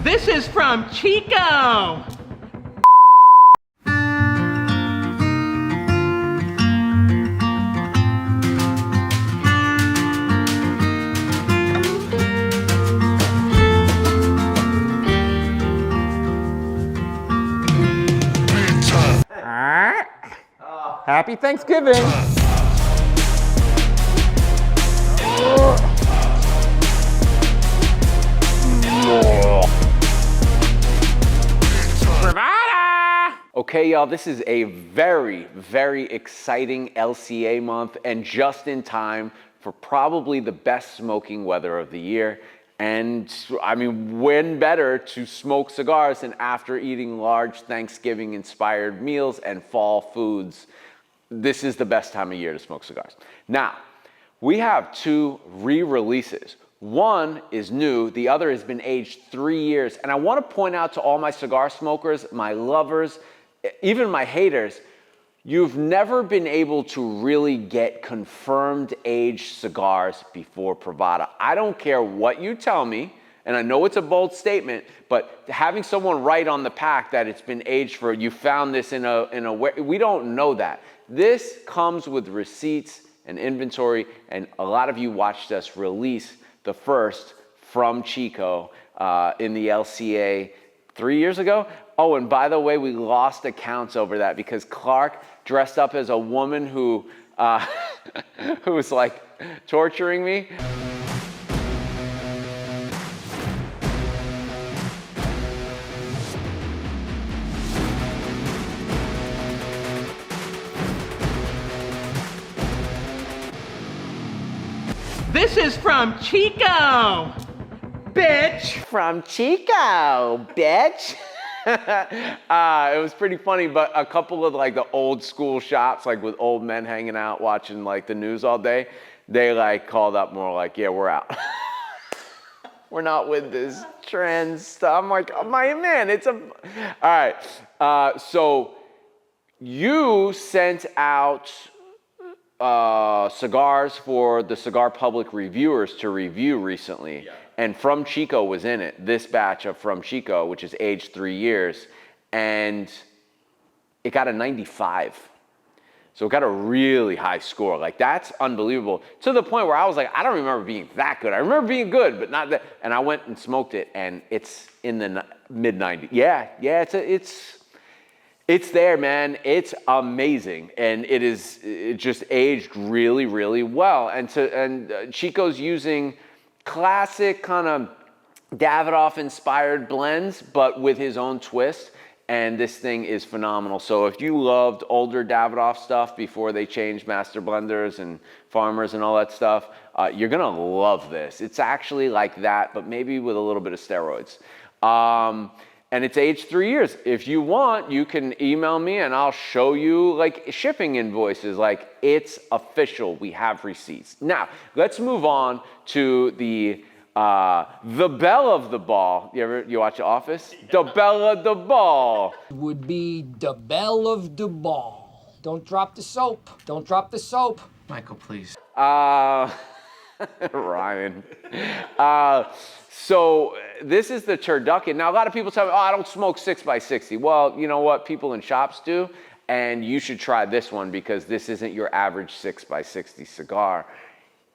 This is from Chico. Happy Thanksgiving. Privada! Okay, y'all, this is a very, very exciting LCA month and just in time for probably the best smoking weather of the year. And I mean, when better to smoke cigars than after eating large Thanksgiving-inspired meals and fall foods. This is the best time of year to smoke cigars. Now, we have two re-releases. One is new, the other has been aged 3 years. And I want to point out to all my cigar smokers, my lovers, even my haters, you've never been able to really get confirmed aged cigars before Privada. I don't care what you tell me, and I know it's a bold statement, but having someone write on the pack that it's been aged for, you found this in a we don't know that. This comes with receipts and inventory, and a lot of you watched us release the first from Chico in the LCA 3 years ago. Oh, and by the way, we lost accounts over that because Clark dressed up as a woman who was like torturing me. This is from Chico, bitch. From Chico, bitch. It was pretty funny, but a couple of like the old school shops, like with old men hanging out watching like the news all day, they like called up more like, yeah, we're out. We're not with this trend stuff. I'm like, oh, my man, it's a... All right, so you sent out cigars for the Cigar Public reviewers to review recently. Yeah. And From Chico was in it, this batch of From Chico, which is aged 3 years, and it got a 95. So it got a really high score. Like, that's unbelievable. To the point where I was like, I don't remember being that good. I remember being good, but not that. And I went and smoked it, and it's in the mid 90s. Yeah, it's there, man. It's amazing, and it just aged really, really well. And Chico's using classic kind of Davidoff-inspired blends, but with his own twist. And this thing is phenomenal. So if you loved older Davidoff stuff before they changed master blenders and farmers and all that stuff, you're gonna love this. It's actually like that, but maybe with a little bit of steroids. And it's aged 3 years. If you want, you can email me and I'll show you like shipping invoices. Like, it's official. We have receipts. Now, let's move on to the belle of the ball. You watch The Office? The belle of the ball. Would be the belle of the ball. Don't drop the soap. Don't drop the soap. Michael, please. Ryan. So this is the Turducken. Now, a lot of people tell me, oh, I don't smoke 6x60. Well, you know what? People in shops do. And you should try this one because this isn't your average 6x60 cigar.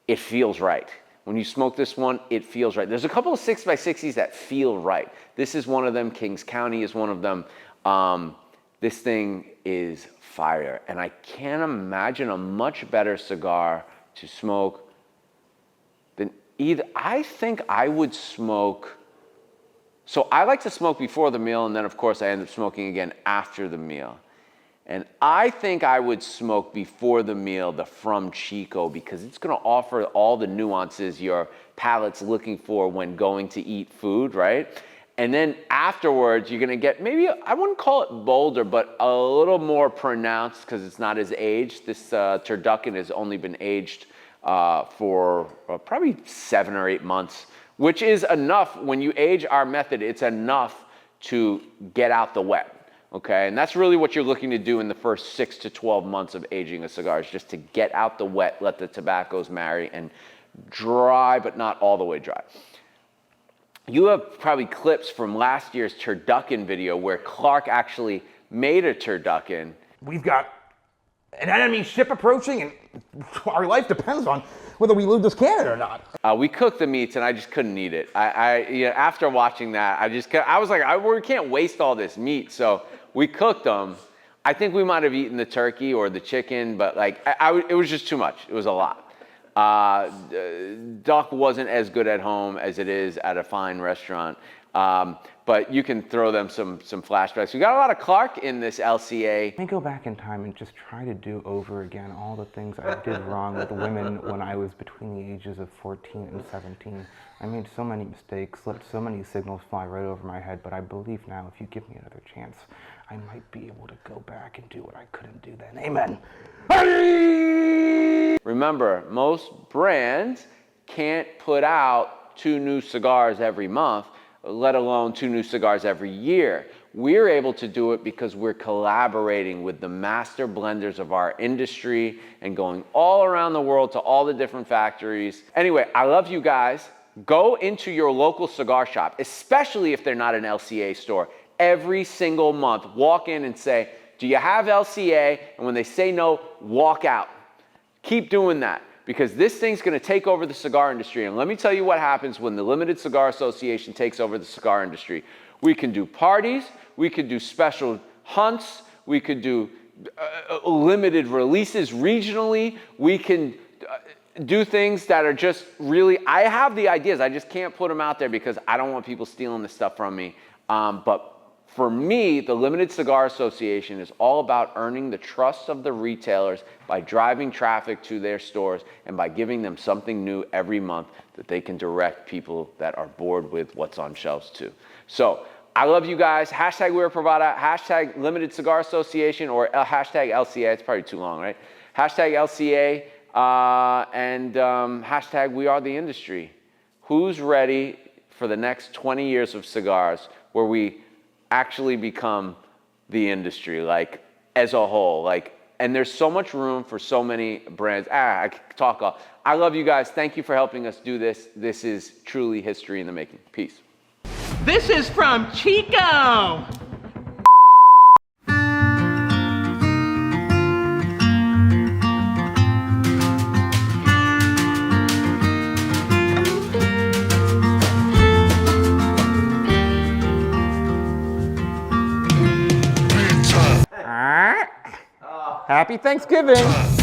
It feels right. When you smoke this one, it feels right. There's a couple of 6x60s that feel right. This is one of them. Kings County is one of them. This thing is fire. And I can't imagine a much better cigar to smoke than either. I think I would smoke. So I like to smoke before the meal, and then of course I end up smoking again after the meal. And I think I would smoke before the meal the From Chico because it's gonna offer all the nuances your palate's looking for when going to eat food, right? And then afterwards, you're gonna get maybe, I wouldn't call it bolder, but a little more pronounced because it's not as aged. This Turducken has only been aged for probably 7 or 8 months, which is enough. When you age our method, it's enough to get out the wet. Okay, and that's really what you're looking to do in the first 6 to 12 months of aging a cigar, is just to get out the wet, let the tobaccos marry, and dry, but not all the way dry. You have probably clips from last year's Turducken video where Clark actually made a Turducken. We've got an enemy ship approaching, and our life depends on whether we loot this cannon or not. We cooked the meats, and I just couldn't eat it. After watching that, I was like, we can't waste all this meat, so we cooked them. I think we might have eaten the turkey or the chicken, but like, it was just too much. It was a lot. Duck wasn't as good at home as it is at a fine restaurant, but you can throw them some flashbacks. We got a lot of Clark in this LCA. Let me go back in time and just try to do over again all the things I did wrong with women when I was between the ages of 14 and 17. I made so many mistakes, let so many signals fly right over my head, but I believe now if you give me another chance, I might be able to go back and do what I couldn't do then. Amen. Remember, most brands can't put out 2 new cigars every month, let alone 2 new cigars every year. We're able to do it because we're collaborating with the master blenders of our industry and going all around the world to all the different factories. Anyway, I love you guys. Go into your local cigar shop, especially if they're not an LCA store. Every single month, walk in and say, do you have LCA? And when they say no, walk out. Keep doing that, because this thing's gonna take over the cigar industry. And let me tell you what happens when the Limited Cigar Association takes over the cigar industry. We can do parties, we could do special hunts, we could do limited releases regionally, we can do things that are just really, I have the ideas, I just can't put them out there because I don't want people stealing this stuff from me. But for me, the Limited Cigar Association is all about earning the trust of the retailers by driving traffic to their stores and by giving them something new every month that they can direct people that are bored with what's on shelves to. So I love you guys. Hashtag We're Privada, hashtag Limited Cigar Association, or hashtag LCA. It's probably too long, right? Hashtag LCA and hashtag We Are the Industry. Who's ready for the next 20 years of cigars where we actually become the industry, like as a whole, like, and there's so much room for so many brands. I could talk all. I love you guys. Thank you for helping us do this. This is truly history in the making. Peace. This is from Chico. Happy Thanksgiving.